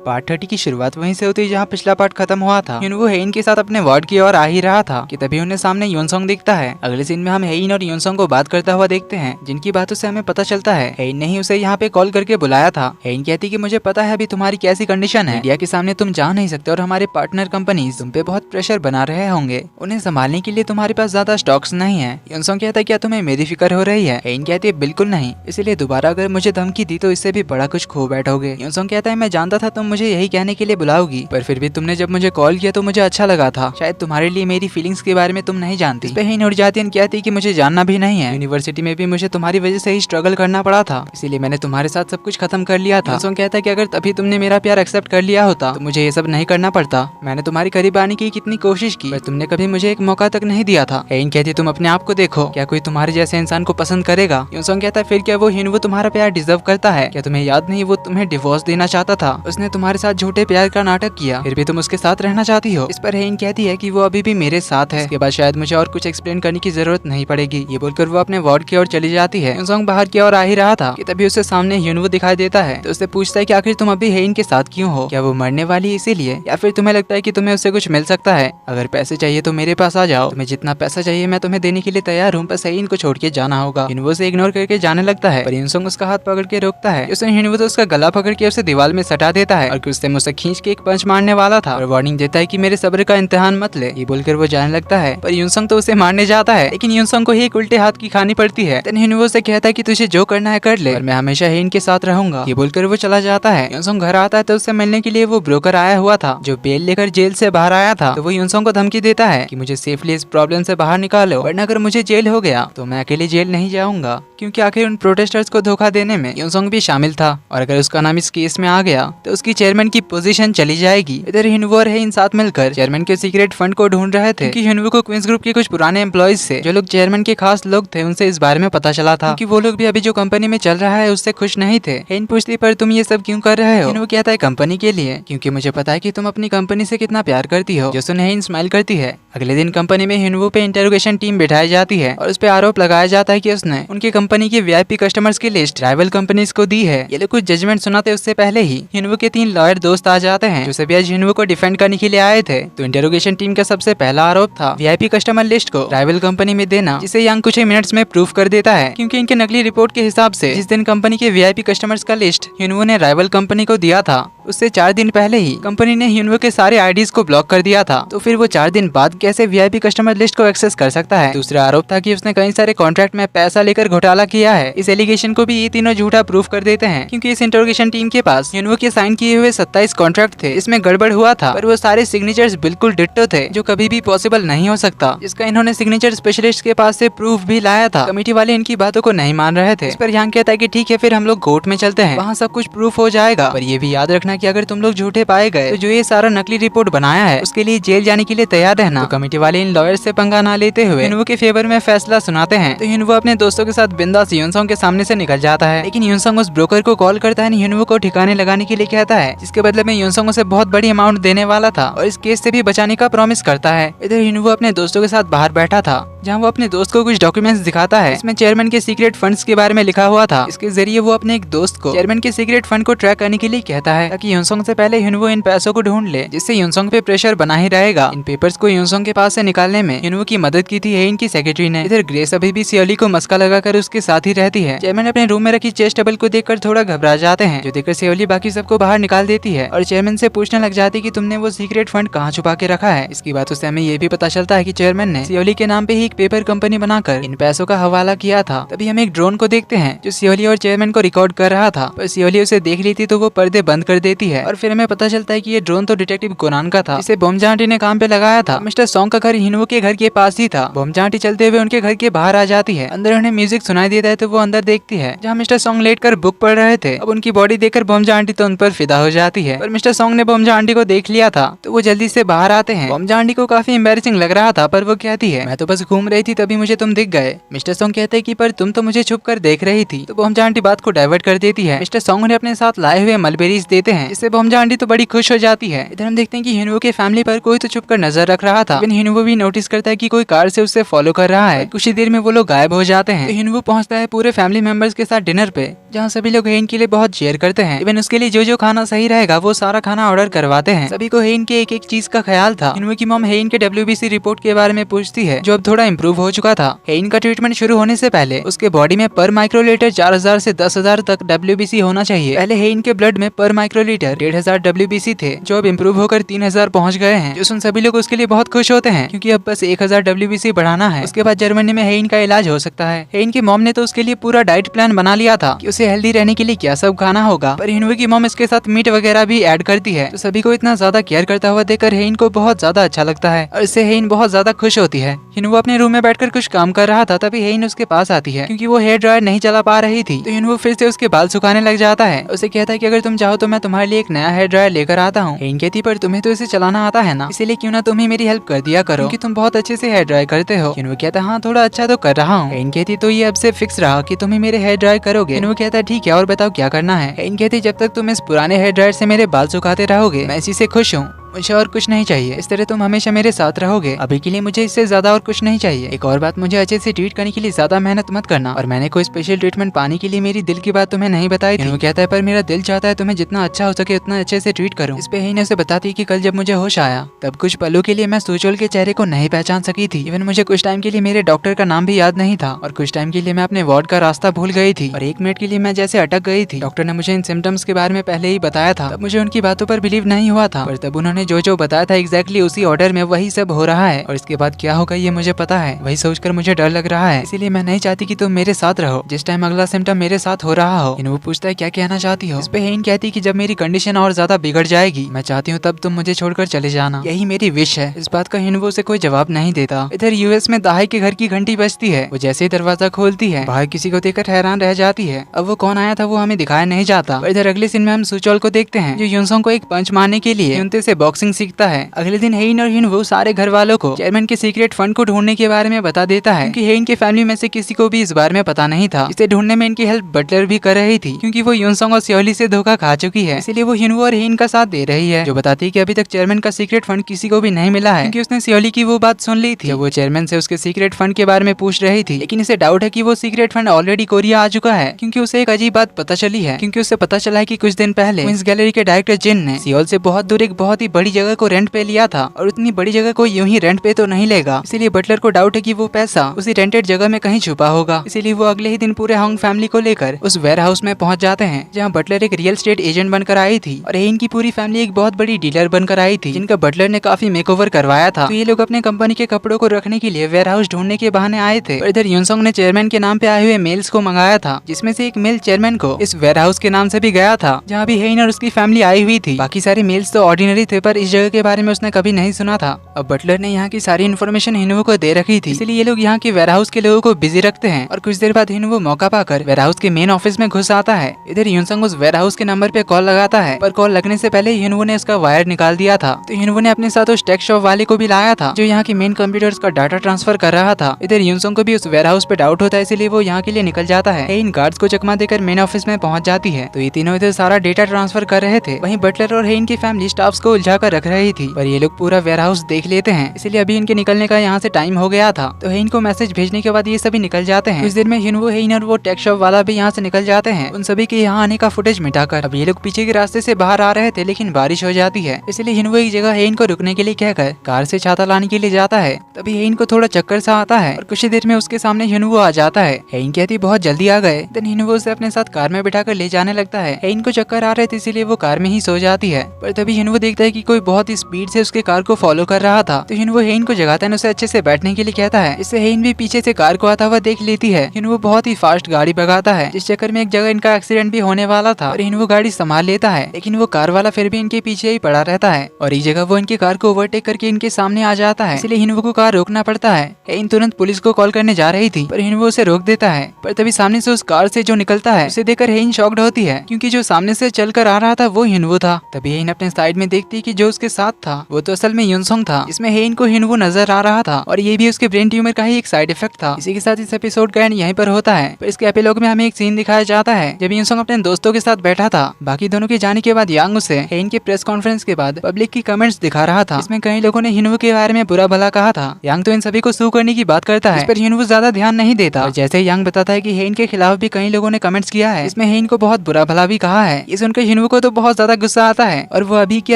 Part 30 की शुरुआत वहीं से होती है जहाँ पिछला पार्ट खत्म हुआ था। युनवो हेइन के साथ अपने वार्ड की ओर आ ही रहा था कि तभी उन्हें सामने योनसोंग दिखता है। अगले सीन में हम हेइन और योनसोंग को बात करता हुआ देखते हैं, जिनकी बातों से हमें पता चलता है हेइन ने ही उसे यहाँ पे कॉल करके बुलाया था। हेइन कहती कि मुझे पता है अभी तुम्हारी कैसी कंडीशन है, मीडिया के सामने तुम जा नहीं सकते और हमारे पार्टनर कंपनीज तुम पे बहुत प्रेशर बना रहे होंगे, उन्हें संभालने के लिए तुम्हारे पास ज्यादा स्टॉक्स नहीं है। योनसोंग कहता है क्या तुम्हें मेरी फिक्र हो रही है? हेइन कहती है बिल्कुल नहीं, इसलिए दोबारा अगर मुझे धमकी दी तो इससे भी बड़ा कुछ खो बैठोगे। योनसोंग कहता है मैं जानता था तुम मुझे यही कहने के लिए बुलाओगी, पर फिर भी तुमने जब मुझे कॉल किया तो मुझे अच्छा लगा था, शायद तुम्हारे लिए मेरी फीलिंग्स के बारे में तुम नहीं जानती। इस पे हेइन उड़ जाती है, कहती कि मुझे जानना भी नहीं है, यूनिवर्सिटी में भी मुझे तुम्हारी वजह से ही स्ट्रगल करना पड़ा था, इसीलिए मैंने तुम्हारे साथ सब कुछ खत्म कर लिया था। योनसोंग कहता है कि अगर तभी तुमने मेरा प्यार एक्सेप्ट कर लिया होता तो मुझे ये सब नहीं करना पड़ता। मैंने तुम्हारी करीब आने की कितनी कोशिश की, पर तुमने कभी मुझे एक मौका तक नहीं दिया था। हेइन कहती तुम अपने आप को देखो, क्या कोई तुम्हारे जैसे इंसान को पसंद करेगा? योनसोंग कहता है फिर क्या वो हिनवो तुम्हारा प्यार डिजर्व करता है? क्या तुम्हें याद नहीं वो तुम्हें डिवोर्स देना चाहता था? उसने तुम्हारे साथ झूठे प्यार का नाटक किया, फिर भी तुम उसके साथ रहना चाहती हो। इस पर हेइन कहती है कि वो अभी भी मेरे साथ है, इसके बाद शायद मुझे और कुछ एक्सप्लेन करने की जरूरत नहीं पड़ेगी। ये बोलकर वो अपने वार्ड की ओर चली जाती है। योनसोंग बाहर की ओर आ ही रहा था कि तभी उससे सामने युनवो दिखाई देता है, तो उससे पूछता है कि आखिर तुम अभी हेइन के साथ क्यों हो? क्या वो मरने वाली है इसीलिए, या फिर तुम्हें लगता है कि तुम्हें उससे कुछ मिल सकता है? अगर पैसे चाहिए तो मेरे पास आ जाओ, तुम्हें जितना पैसा चाहिए मैं तुम्हें देने के लिए तैयार हूँ, बस हेइन को छोड़ के जाना होगा। युनवो से इग्नोर करके जाने लगता है, पर योनसोंग उसका हाथ पकड़ के रोकता है। उसने युनवो तो उसका गला पकड़ के उसे दीवार में सटा देता है और कुछ से मुझसे खींच के एक पंच मारने वाला था और वार्निंग देता है कि मेरे सब्र का इम्तिहान मत ले। ये बोलकर वो जाने लगता है, पर योनसोंग तो उसे मारने जाता है, लेकिन योनसोंग को ही एक उल्टे हाथ की खानी पड़ती है। देन युनवो से कहता है कि तुझे जो करना है कर ले, और मैं हमेशा हेइन के साथ रहूंगा। ये बोलकर वो चला जाता है। योनसोंग घर आता है तो उससे मिलने के लिए वो ब्रोकर आया हुआ था जो बेल लेकर जेल से बाहर आया था। तो वो योनसोंग को धमकी देता है कि मुझे सेफली इस प्रॉब्लम से बाहर निकालो, वरना अगर मुझे जेल हो गया तो मैं अकेले जेल नहीं जाऊंगा, क्योंकि आखिर उन प्रोटेस्टर्स को धोखा देने में योनसोंग भी शामिल था, और अगर उसका नाम इस केस में आ गया तो उसकी चेयरमैन की पोजीशन चली जाएगी। इधर युनवो और हेइन साथ मिलकर चेयरमैन के सीक्रेट फंड को ढूंढ रहे थे, क्योंकि युनवो को क्वींस ग्रुप के कुछ पुराने एम्प्लॉइज से जो लोग चेयरमैन के खास लोग थे उनसे इस बारे में पता चला था, क्योंकि वो लोग भी अभी जो कंपनी में चल रहा है उससे खुश नहीं थे। हेइन पूछती पर तुम ये सब क्यों कर रहे हो? युनवो कहता है कंपनी के लिए, क्योंकि मुझे पता है कि तुम अपनी कंपनी से कितना प्यार करती हो। जो सुने हेइन स्माइल करती है। अगले दिन कंपनी में युनवो पे इंटरोगेशन टीम बिठाई जाती है और उस पे आरोप लगाया जाता है कि उसने उनकी कंपनी के वीआईपी कस्टमर्स की लिस्ट राइवल कंपनीज को दी है। ये लोग कुछ जजमेंट सुनाते उससे पहले ही युनवो के 3 लॉयर दोस्त आ जाते हैं जो सभी आज युनवो को डिफेंड करने के लिए आए थे। तो इंटरोगेशन टीम का सबसे पहला आरोप था वीआईपी कस्टमर लिस्ट को राइवल कंपनी में देना, जिसे यांग कुछ ही मिनट्स में प्रूफ कर देता है, क्योंकि इनके नकली रिपोर्ट के हिसाब से जिस दिन कंपनी के वीआईपी कस्टमर्स का लिस्ट युनवो ने राइवल कंपनी को दिया था उससे 4 दिन पहले ही कंपनी ने युनवो के सारे आईडीज को ब्लॉक कर दिया था। तो फिर वो 4 दिन बाद कैसे वीआईपी कस्टमर लिस्ट को एक्सेस कर सकता है? दूसरा आरोप था कि उसने कई सारे कॉन्ट्रैक्ट में पैसा लेकर घोटाला किया है। इस एलिगेशन को भी ये तीनों झूठा प्रूफ कर देते हैं, क्योंकि इस इंटरोगेशन टीम के पास युनवो के साइन किए हुए 27 कॉन्ट्रैक्ट थे। इसमें गड़बड़ हुआ था, पर वो सारे सिग्नेचर्स बिल्कुल डिट्टो थे, जो कभी भी पॉसिबल नहीं हो सकता, जिसका इन्होंने सिग्नेचर स्पेशलिस्ट के पास से प्रूफ भी लाया था। कमेटी वाले इनकी बातों को नहीं मान रहे थे। इस पर यांग कहता है कि ठीक है फिर हम लोग कोर्ट में चलते हैं, वहाँ सब कुछ प्रूफ हो जाएगा, पर ये भी याद रखना कि अगर तुम लोग झूठे पाए गए तो जो ये सारा नकली रिपोर्ट बनाया है उसके लिए जेल जाने के लिए तैयार रहना। तो कमेटी वाले इन लॉयर से पंगा ना लेते हुए युनवो के फेवर में फैसला सुनाते हैं। तो युनवो अपने दोस्तों के साथ बिंदास योनसोंग के सामने से निकल जाता है, लेकिन योनसोंग उस ब्रोकर को कॉल करता है, युनवो को ठिकाने लगाने के लिए कहता है, जिसके बदले में योनसोंग उसे बहुत बड़ी अमाउंट देने वाला था और इस केस से भी बचाने का प्रॉमिस करता है। इधर युनवो अपने दोस्तों के साथ बाहर बैठा था, जहाँ वो अपने दोस्त को कुछ डॉक्यूमेंट्स दिखाता है। इसमें चेयरमैन के सीक्रेट फंड्स के बारे में लिखा हुआ था। इसके जरिए वो अपने एक दोस्त को चेयरमैन के सीक्रेट फंड को ट्रैक करने के लिए कहता है, ताकि योनसोंग से पहले युनवो इन पैसों को ढूंढ ले, जिससे योनसोंग पे प्रेशर बना ही रहेगा। इन पेपर्स को योनसोंग के पास से निकालने में युनवो की मदद की थी हेइन की सेक्रेटरी ने। इधर ग्रेस अभी भी सियोली को मस्का लगाकर उसके साथ ही रहती है। चेयरमैन अपने रूम में रखी चेस्ट टेबल को देखकर थोड़ा घबरा जाते हैं, जो देखकर सियोली बाकी सबको बाहर निकाल देती है और चेयरमैन से पूछने लग जाती है कि तुमने वो सीक्रेट फंड कहाँ छुपा के रखा है। इसकी बातों से हमें ये भी पता चलता है कि चेयरमैन ने सियोली के नाम पे ही एक पेपर कंपनी बनाकर इन पैसों का हवाला किया था। तभी हम एक ड्रोन को देखते हैं जो सियोली और चेयरमैन को रिकॉर्ड कर रहा था, पर सियोली उसे देख लेती तो वो पर्दे बंद कर देती है और फिर हमें पता चलता है कि ये ड्रोन तो डिटेक्टिव कोनान का था, जिसे बोमजा आंटी ने काम पे लगाया था। मिस्टर सॉन्ग का घर युनवो के घर के पास ही था। बोमजा आंटी चलते हुए उनके घर के बाहर आ जाती है। अंदर उन्हें म्यूजिक सुनाई देता है तो वो अंदर देखती है जहाँ मिस्टर सॉन्ग लेटकर बुक पढ़ रहे थे। अब उनकी बॉडी देखकर बोमजा आंटी तो उन पर फिदा हो जाती है, पर मिस्टर सॉन्ग ने बोमजा आंटी को देख लिया था तो वो जल्दी से बाहर आते हैं। बोमजा आंटी को काफी एम्बैरेसिंग लग रहा था, पर वो कहती है, मैं तो बस घूम रही थी तभी मुझे तुम दिख गए। मिस्टर सॉन्ग कहते हैं कि पर तुम तो मुझे छुप कर देख रही थी। तो बोमजा आंटी बात को डाइवर्ट कर देती है। मिस्टर सॉन्ग उन्हें अपने साथ लाए हुए मलबेरीज देते हैं हैं, जिससे बोमजा आंटी तो बड़ी खुश हो जाती है। इधर हम देखते हैं कि हिनवू के फैमिली पर कोई तो छुप कर नजर रख रहा था। हिनवू भी नोटिस करता है कि कोई कार से उससे फॉलो कर रहा है। कुछ ही देर में वो लोग गायब हो जाते हैं। तो हिनवू पहुंचता है पूरे फैमिली मेंबर्स के साथ डिनर पे, जहाँ सभी लोग हेन के लिए बहुत चेयर करते हैं। इवन उसके लिए जो खाना सही रहेगा वो सारा खाना ऑर्डर करवाते हैं। सभी को हेन के एक चीज का ख्याल था। हिनवू की मॉम हेन के WBC रिपोर्ट के बारे में पूछती है, जो अब थोड़ा इम्प्रूव हो चुका था। हेन का ट्रीटमेंट शुरू होने से पहले उसके बॉडी में पर माइक्रोलीटर 4000 से 10,000 तक WBC होना चाहिए। पहले हेन के ब्लड में पर माइक्रोलीटर 1500 WBC थे, जो अब इम्प्रूव होकर 3000 पहुंच गए हैं। जो सुन सभी लोग उसके लिए बहुत खुश होते हैं, क्योंकि अब बस 1000 WBC बढ़ाना है। उसके बाद जर्मनी में हेन का इलाज हो सकता है। हेन की मॉम ने तो उसके लिए पूरा डाइट प्लान बना लिया था कि उसे हेल्दी रहने के लिए क्या सब खाना होगा, पर हिनवू की मॉम इसके साथ मीट वगैरह भी ऐड करती है। तो सभी को इतना ज्यादा केयर करता हुआ देखकर हेन को बहुत ज्यादा अच्छा लगता है और इससे हेन बहुत ज्यादा खुश होती है। हिनवू अपने रूम में बैठकर कुछ काम कर रहा था, तभी हेन उसके पास आती है। क्योंकि वो हेयर ड्रायर नहीं चला पा रही थी, तो हिनवू फिर से उसके बाल सुखाने लग जाता है। उसे कहता है कि अगर तुम चाहो तो मैं तुम्हारे लिए एक नया हेयर ड्रायर लेकर आता हूँ। हेन कहती पर तुम्हें तो इसे चलाना आता है ना, इसीलिए क्यों ना तुम ही मेरी हेल्प कर दिया करो, क्योंकि तुम बहुत अच्छे से हेयर ड्राई करते हो। हिनवू कहता है हाँ थोड़ा अच्छा तो कर रहा हूँ। हेन कहती तो ये अब से फिक्स रहा कि तुम ही मेरे हेयर ड्राई करोगे। हिनवू कहता है ठीक है और बताओ क्या करना है। हेन कहती जब तक तुम इस पुराने हेयर ड्रायर से मेरे बाल सुखाते रहोगे मैं इसी से खुश हूँ, मुझे और कुछ नहीं चाहिए। इस तरह तुम हमेशा मेरे साथ रहोगे, अभी के लिए मुझे इससे ज्यादा और कुछ नहीं चाहिए। एक और बात, मुझे अच्छे से ट्रीट करने के लिए ज्यादा मेहनत मत करना, और मैंने कोई स्पेशल ट्रीटमेंट पाने के लिए मेरी दिल की बात तुम्हें नहीं बताई थी। वो कहता है पर मेरा दिल चाहता है तुम्हें जितना अच्छा हो सके उतना अच्छे से ट्रीट करूं। इस पे हेन उसे बताती है कि कल जब मुझे होश आया तब कुछ पलों के लिए मैं सुचोल के चेहरे को नहीं पहचान सकी थी। इवन मुझे कुछ टाइम के लिए मेरे डॉक्टर का नाम भी याद नहीं था, और कुछ टाइम के लिए मैं अपने वार्ड का रास्ता भूल गई थी, और 1 मिनट के लिए मैं जैसे अटक गई थी। डॉक्टर ने मुझे इन सिम्टम्स के बारे में पहले ही बताया था, तब मुझे उनकी बातों पर बिलीव नहीं हुआ था, पर तब उन्होंने जो बताया था एग्जैक्टली उसी ऑर्डर में वही सब हो रहा है, और इसके बाद क्या होगा ये मुझे पता है। वही सोचकर मुझे डर लग रहा है, इसीलिए मैं नहीं चाहती कि तुम मेरे साथ रहो जिस टाइम अगला सिम्टम मेरे साथ हो रहा हो। वो पूछता है क्या कहना चाहती हो। इस पे हेन कहती कि जब मेरी कंडीशन और ज्यादा बिगड़ जाएगी मैं चाहती हूँ तब तुम मुझे छोड़कर चले जाना, यही मेरी विश है। इस बात का हिनवू से कोई जवाब नहीं देता। इधर यूएस में दाई के घर की घंटी बजती है। वो जैसे ही दरवाजा खोलती है बाहर किसी को देखकर हैरान रह जाती है। अब वो कौन आया था वो हमें दिखाया नहीं जाता। इधर अगले सीन में हम सुचोल को देखते हैं जो यूनसोंग को एक पंच मारने के लिए युनते से बॉक्सिंग सीखता है। अगले दिन हेन और हिनवू सारे घर वालों को चेयरमैन के सीक्रेट फंड को ढूंढने के बारे में बता देता है, क्योंकि हेन के फैमिली में से किसी को भी इस बारे में पता नहीं था। इसे ढूंढने में इनकी हेल्प बटलर भी कर रही थी, क्योंकि वो यूनसोंग और सियोली से धोखा खा चुकी है, इसलिए वो हिनवू और हेन का साथ दे रही है, जो बताती है कि अभी तक चेयरमैन का सीक्रेट फंड किसी को भी नहीं मिला है, क्योंकि उसने सियोली की वो बात सुन ली थी जब वो चेयरमैन से उसके सीक्रेट फंड के बारे में पूछ रही थी। लेकिन इसे डाउट है कि वो सीक्रेट फंड ऑलरेडी कोरिया आ चुका है, क्योंकि उसे एक अजीब बात पता चली है। क्योंकि उसे पता चला है कि कुछ दिन पहले क्वींस गैलरी के डायरेक्टर जिन ने सियोल से बहुत दूर एक बहुत ही बड़ी जगह को रेंट पे लिया था, और उतनी बड़ी जगह को यूं ही रेंट पे तो नहीं लेगा, इसीलिए बटलर को डाउट है कि वो पैसा उसी रेंटेड जगह में कहीं छुपा होगा। इसीलिए वो अगले ही दिन पूरे हॉन्ग फैमिली को लेकर उस वेयर हाउस में पहुंच जाते हैं, जहां बटलर एक रियल एस्टेट एजेंट बनकर आई थी, और हेन की पूरी फैमिली एक बहुत बड़ी डीलर बनकर आई थी, जिनका बटलर ने काफी मेकओवर करवाया था। तो ये लोग अपने कंपनी के कपड़ों को रखने के लिए वेयर हाउस ढूंढने के बहाने आए थे। और इधर यूनसोंग ने चेयरमैन के नाम पे आए हुए मेल्स को मंगाया था, जिसमें से एक मेल चेयरमैन को इस वेयर हाउस के नाम से भी गया था, जहाँ भी हेन और उसकी फैमिली आई हुई थी। बाकी सारे मेल्स तो ऑर्डिनरी थे, पर इस जगह के बारे में उसने कभी नहीं सुना था। अब बटलर ने यहाँ की सारी इन्फॉर्मेशन हिनवू को दे रखी थी, इसलिए ये लोग यहाँ के वेयर हाउस के लोगों को बिजी रखते हैं। और कुछ देर बाद हिनवू मौका पाकर वेयर हाउस के मेन ऑफिस में घुस आता है। इधर यूनसोंग उस वेयर हाउस के नंबर पे कॉल लगाता है, पर कॉल लगने से पहले हिनवू ने उसका वायर निकाल दिया था। तो हिनवू ने अपने साथ उस टेक शॉप वाले को भी लाया था, जो यहाँ की मेन कंप्यूटर्स का डाटा ट्रांसफर कर रहा था। इधर यूनसोंग को भी उस वेयर हाउस पे डाउट होता है, इसलिए वो यहाँ के लिए निकल जाता है। इन गार्ड्स को चकमा देकर मेन ऑफिस में पहुंच जाती है। तो ये तीनों इधर सारा डेटा ट्रांसफर कर रहे थे, वहीं बटलर और हेन की फैमिली स्टाफ्स को उलझा कर रख रही थी, पर ये लोग पूरा वेयर हाउस देख लेते हैं, इसलिए अभी इनके निकलने का यहाँ से टाइम हो गया था। तो हेन को मैसेज भेजने के बाद ये सभी निकल जाते हैं। कुछ देर में हिनवू, हेन और वो टेक शॉप वाला भी यहाँ से निकल जाते हैं, उन सभी के यहाँ आने का फुटेज मिटाकर। अब ये लोग पीछे के रास्ते से बाहर आ रहे थे, लेकिन बारिश हो जाती है, इसलिए हिनवू एक जगह हेन को रुकने के लिए कहकर कार से छाता लाने के लिए जाता है। तभी हेन को थोड़ा चक्कर सा आता है, और कुछ ही देर में उसके सामने हिनवू आ जाता है। हेन कहती बहुत जल्दी आ गए। देन हिनवू उसे अपने साथ कार में बिठाकर ले जाने लगता है। हेन को चक्कर आ रहे थे, इसीलिए वो कार में ही सो जाती है। पर तभी हिनवू देखता है कि कोई बहुत ही स्पीड से उसके कार को फॉलो कर रहा था। तो हिनवू हेन को जगाता है, उसे अच्छे से बैठने के लिए कहता है। इससे हेन भी पीछे से कार को आता हुआ देख लेती है। हिनवू बहुत ही फास्ट गाड़ी भगाता है, जिस चक्कर में एक जगह इनका एक्सीडेंट भी होने वाला था, और हिनवू गाड़ी संभाल लेता है। लेकिन वो कार वाला फिर भी इनके पीछे ही पड़ा रहता है, और एक जगह वो इनकी कार को ओवरटेक करके इनके सामने आ जाता है, इसलिए हिनवू को कार रोकना पड़ता है। हेन तुरंत पुलिस को कॉल करने जा रही थी, पर हिनवू उसे रोक देता है। पर तभी सामने से उस कार से जो निकलता है उसे देखकर हेन शॉक्ड होती है, क्योंकि जो सामने से चल कर आ रहा था वो हिनवू था। तभी हेन अपने साइड में देखती है कि कि जो उसके साथ था वो तो असल में युनसोंग था। इसमें हेइन को हिनवू नजर आ रहा था और ये भी उसके ब्रेन ट्यूमर का ही एक साइड इफेक्ट था। इसी के साथ इस एपिसोड का एंड यहीं पर होता है। पर इसके एपिलॉग में हमें एक सीन दिखाया जाता है जब युनसोंग अपने दोस्तों के साथ बैठा था। बाकी दोनों के जाने के बाद यांग उसे हेइन के प्रेस कॉन्फ्रेंस के बाद पब्लिक की कमेंट्स दिखा रहा था। इसमें कई लोगों ने हिनवू के बारे में बुरा भला कहा था। यांग तो इन सभी को सू करने की बात करता है, इस पर हिनवू ज्यादा ध्यान नहीं देता। और जैसे यांग बताता है कि हेइन के खिलाफ भी कई लोगों ने कमेंट्स किया है, इसमें हेइन को बहुत बुरा भला भी कहा है। ये सुनकर हिनवू को तो बहुत ज्यादा गुस्सा आता है और वो अभी के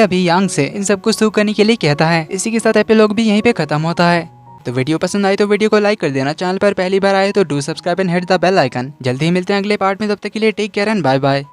अभी यांग से इन सबको सू करने के लिए कहता है। इसी के साथ एपिलॉग भी यहीं पे खत्म होता है। तो वीडियो पसंद आई तो वीडियो को लाइक कर देना, चैनल पर पहली बार आए तो do subscribe and hit the bell icon. जल्दी ही मिलते हैं अगले पार्ट में, तब तक के लिए take care and bye bye.